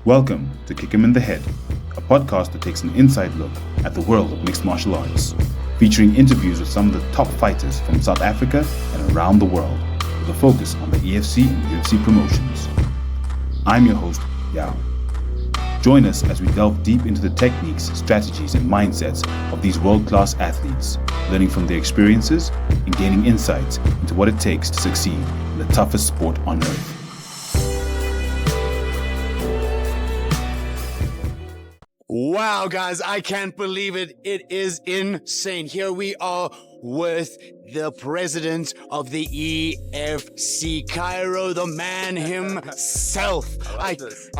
Welcome to Kick 'em in the Head, a podcast that takes an inside look at the world of mixed martial arts, featuring interviews with some of the top fighters from South Africa and around the world, with a focus on the EFC and UFC promotions. I'm your host, Yaw. Join us as we delve deep into the techniques, strategies, and mindsets of these world-class athletes, learning from their experiences and gaining insights into what it takes to succeed in the toughest sport on earth. Wow, guys, I can't believe it. It is insane. Here we are with the president of the EFC Cairo, the man himself. I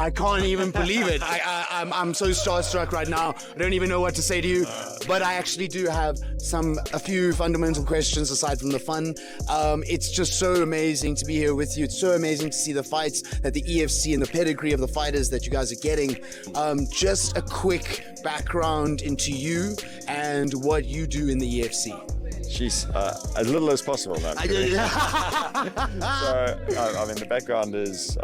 can't even believe it. I'm so starstruck right now. I don't even know what to say to you, but I actually do have a few fundamental questions aside from the fun. It's just so amazing to be here with you. It's so amazing to see the fights that the EFC and the pedigree of the fighters that you guys are getting. Just a quick background into you and what you do in the EFC. Jeez, as little as possible. No, so, the background is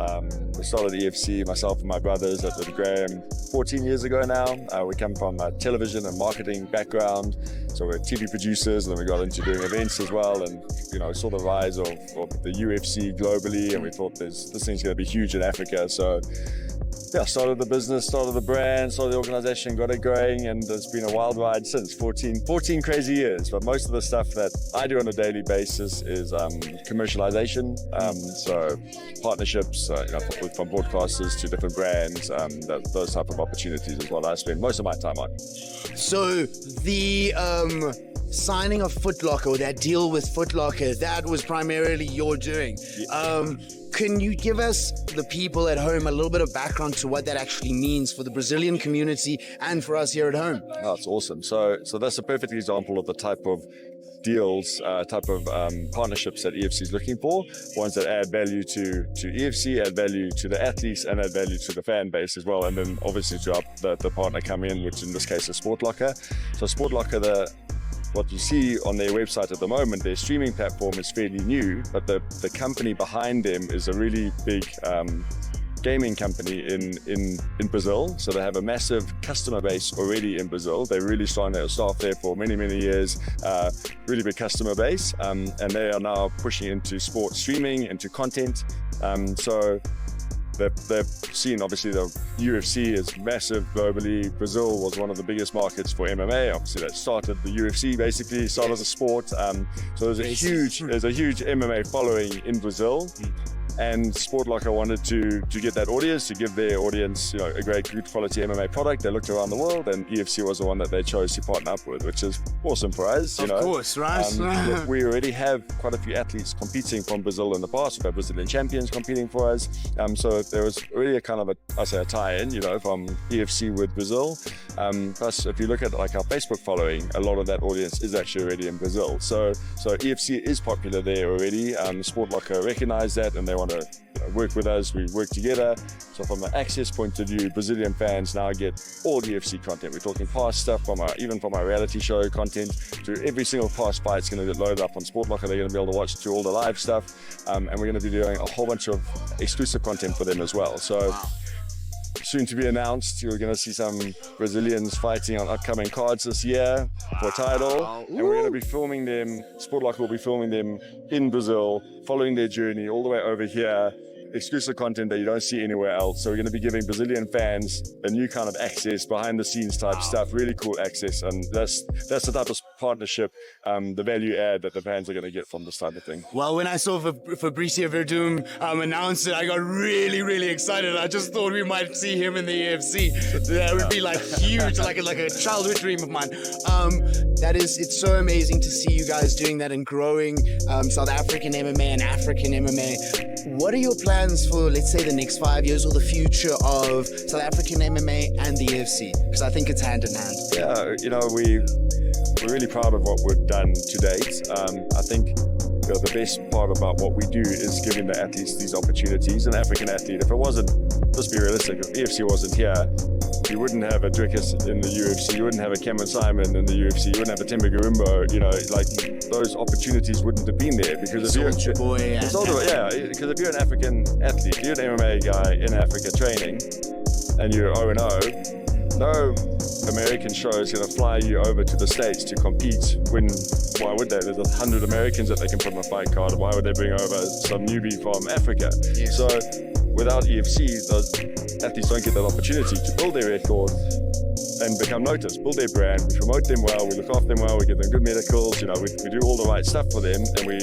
we started EFC, myself and my brothers at the Graham 14 years ago now. We come from a television and marketing background, so we're TV producers, and then we got into doing events as well, and saw the rise of the UFC globally, and we thought this thing's going to be huge in Africa. So yeah, started the business, started the brand, started the organization, got it going, and it's been a wild ride since. 14 crazy years. But most of the stuff that I do on a daily basis is commercialization. So partnerships, from broadcasters to different brands, those type of opportunities is what I spend most of my time on. So the signing of Foot Locker, or that deal with Foot Locker, that was primarily your doing. Can you give us, the people at home, a little bit of background to what that actually means for the Brazilian community and for us here at home? Oh, that's awesome. So that's a perfect example of the type of deals, partnerships that EFC is looking for, ones that add value to EFC, add value to the athletes, and add value to the fan base as well, and then obviously to the partner coming in, which in this case is Sport Locker. So Sport Locker, what you see on their website at the moment, their streaming platform is fairly new, but the company behind them is a really big gaming company in Brazil. So they have a massive customer base already in Brazil. They're really strong. They were staffed there for many years, really big customer base, and they are now pushing into sports streaming, into content. So they've seen, obviously, the UFC is massive globally. Brazil was one of the biggest markets for MMA. Obviously, that started the UFC, basically started the sport. So there's a huge MMA following in Brazil. And Sport Locker wanted to get that audience, to give their audience, a great, good quality MMA product. They looked around the world, and EFC was the one that they chose to partner up with, which is awesome for us. Of course, right? We already have quite a few athletes competing from Brazil in the past. We've had Brazilian champions competing for us. So there was really a kind of a tie-in, from EFC with Brazil. Plus, if you look at our Facebook following, a lot of that audience is actually already in Brazil. So EFC is popular there already. Sport Locker recognized that, and they want to work with us. We work together. So from an access point of view, Brazilian fans now get all UFC content. We're talking past stuff, even from our reality show content to every single past fight. It's going to get loaded up on Sport Locker. They're going to be able to watch through all the live stuff, and we're going to be doing a whole bunch of exclusive content for them as well. So soon to be announced, you're going to see some Brazilians fighting on upcoming cards this year for a title. And we're going to be filming them, Sport Locker will be filming them in Brazil, following their journey all the way over here. Exclusive content that you don't see anywhere else. So we're going to be giving Brazilian fans a new kind of access, behind the scenes type stuff, really cool access. And that's the type of partnership, the value add that the fans are going to get from this type of thing. Well, when I saw Fabricio Verdum announce it, I got really excited. I just thought we might see him in the EFC. That would be huge, like a childhood dream of mine. It's so amazing to see you guys doing that and growing South African MMA and African MMA. What are your plans for, let's say, the next 5 years or the future of South African MMA and the EFC? Because I think it's hand in hand. Yeah, we're really proud of what we've done to date. I think the best part about what we do is giving the athletes these opportunities. An African athlete, if it wasn't, let's be realistic, if EFC wasn't here, you wouldn't have a Drickus in the UFC, you wouldn't have a Cameron Simon in the UFC, you wouldn't have a Timber Garimbo, those opportunities wouldn't have been there. Because if you're an African athlete, you're an MMA guy in Africa training, and you're 0-0, no American show is going to fly you over to the States to compete when, why would they? There's 100 Americans that they can put on a fight card. Why would they bring over some newbie from Africa? Yes. So without EFC, those athletes don't get that opportunity to build their record and become noticed, build their brand. We promote them well, we look after them well, we give them good medicals, we do all the right stuff for them, and we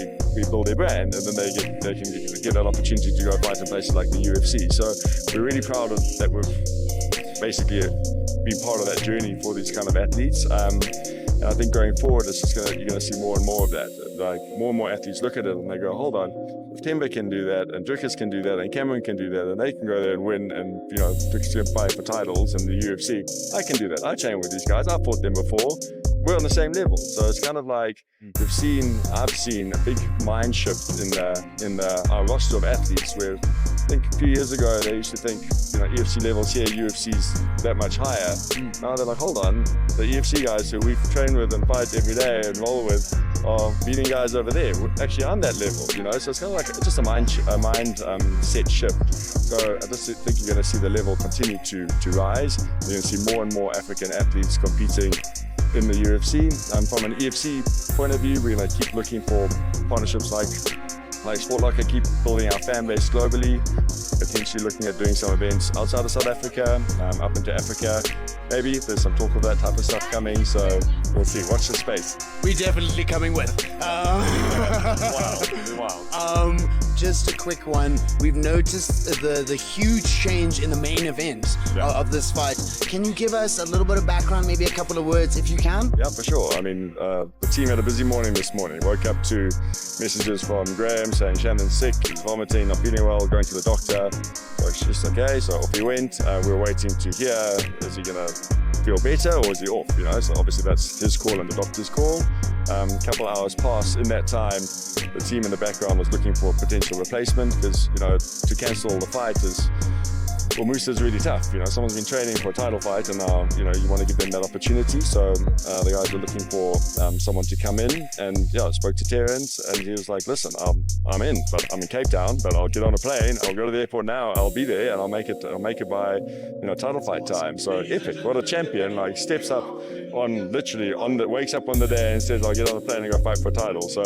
build their brand, and then they can get that opportunity to go fight in places like the UFC. So we're really proud of that. We've basically been part of that journey for these kind of athletes. And I think going forward, you're going to see more and more of that. Like more and more athletes look at it and they go, hold on, if Timber can do that, and Drickus can do that, and Cameron can do that, and they can go there and win, and Drickus can fight for titles in the UFC, I can do that. I train with these guys. I fought them before. We're on the same level. So it's kind of like I've seen a big mind shift in our roster of athletes, where I think a few years ago they used to think EFC levels here, UFC's that much higher. Now they're like, hold on, the EFC guys who we train with and fight every day and roll with are beating guys over there. We're actually on that level, So it's kind of like just a mind set shift. So I just think you're going to see the level continue to rise. You're going to see more and more African athletes competing in the UFC. From an EFC point of view, we're going to keep looking for partnerships like Sport Locker, keep building our fan base globally, potentially looking at doing some events outside of South Africa, up into Africa. Maybe there's some talk of that type of stuff coming, so we'll see. Watch the space. We're definitely coming with. Wow. Just a quick one. We've noticed the huge change in the main event of this fight. Can you give us a little bit of background, maybe a couple of words if you can? Yeah, for sure. I mean, the team had a busy morning this morning. Woke up to messages from Graham saying Shannon's sick, he's vomiting, not feeling well, going to the doctor. So it's just okay, so off he went. We were waiting to hear, is he going to feel better or is he off? So obviously that's his call and the doctor's call. A couple of hours passed. In that time, the team in the background was looking for a potential replacement because, to cancel the fight is, well, Moosa's really tough. Someone's been training for a title fight and now, you want to give them that opportunity. So the guys were looking for someone to come in, and I spoke to Terrence and he was like, listen, I'm in, but I'm in Cape Town, but I'll get on a plane, I'll go to the airport now, I'll be there and I'll make it by, title fight time. So epic, what a champion, like steps up wakes up on the day and says, I'll get on the plane and go fight for a title. So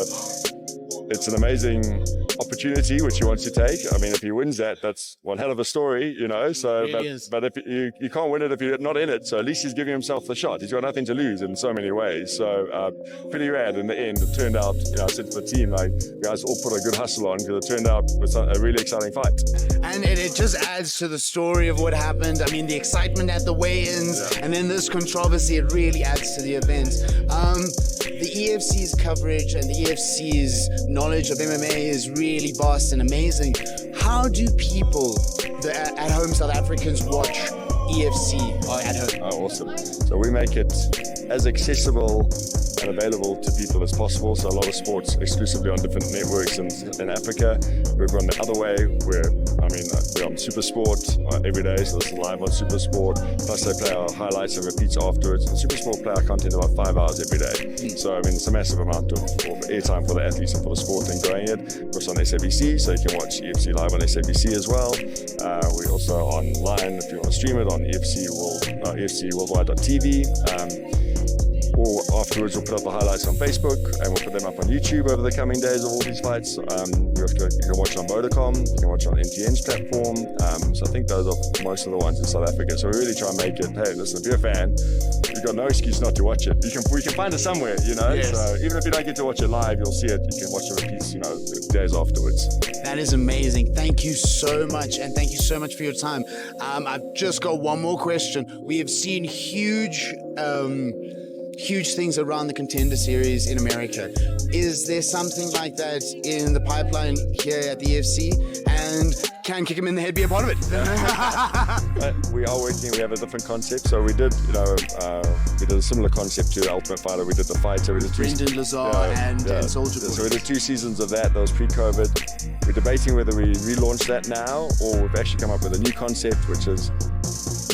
it's an amazing opportunity which he wants to take. I mean, if he wins that's one hell of a story, So, but if you can't win it if you're not in it. So at least he's giving himself the shot. He's got nothing to lose in so many ways. So pretty rad. In the end, it turned out. I said to the team, you guys all put a good hustle on because it turned out with a really exciting fight. And it just adds to the story of what happened. I mean, the excitement at the weigh-ins, and then this controversy. It really adds to the event. The EFC's coverage and the EFC's knowledge of MMA is really vast and amazing. How do people, the at-home South Africans, watch EFC at home? Oh, awesome. So we make it as accessible and available to people as possible. So a lot of sports exclusively on different networks in Africa. We've gone the other way where, we're on SuperSport every day, so this is live on SuperSport. Plus they play our highlights and repeats afterwards. And SuperSport play our content about 5 hours every day. So it's a massive amount of airtime for the athletes and for the sport and growing it. We're also on SABC, so you can watch EFC live on SABC as well. We're also online if you want to stream it on EFCworldwide.tv. Or afterwards, we'll put up the highlights on Facebook and we'll put them up on YouTube over the coming days of all these fights. You can watch on Vodacom, you can watch on MTN's platform. So I think those are most of the ones in South Africa. So we really try and make it, hey, listen, if you're a fan, you've got no excuse not to watch it. We can find it somewhere, Yes. So even if you don't get to watch it live, you'll see it. You can watch the repeats, days afterwards. That is amazing. Thank you so much, and thank you so much for your time. I've just got one more question. We have seen huge things around the Contender Series in America. Is there something like that in the pipeline here at the EFC? And can Kick Him in the Head be a part of it? We are working, we have a different concept. So we did, we did a similar concept to Ultimate Fighter. We did the Fighter. We did Brendan Lazar and Soldier Boy. So we did 2 seasons of that. That was pre-COVID. We're debating whether we relaunch that now or we've actually come up with a new concept, which is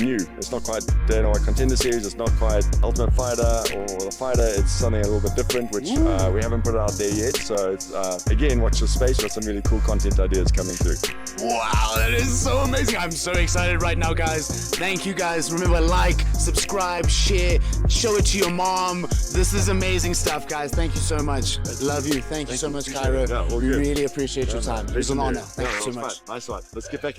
new. It's not quite Dana White Contender Series. It's not quite Ultimate Fighter or The Fighter. It's something a little bit different, which we haven't put out there yet. So it's, again, watch your space. Got some really cool content ideas coming through. Wow, that is so amazing. I'm so excited right now, guys. Thank you, guys. Remember, like, subscribe, share, show it to your mom. This is amazing stuff, guys. Thank you so much. Love you. Thank you so much, Cairo. Yeah, we really appreciate your time. It was an honor. Thank you so much. Nice one. Let's get back.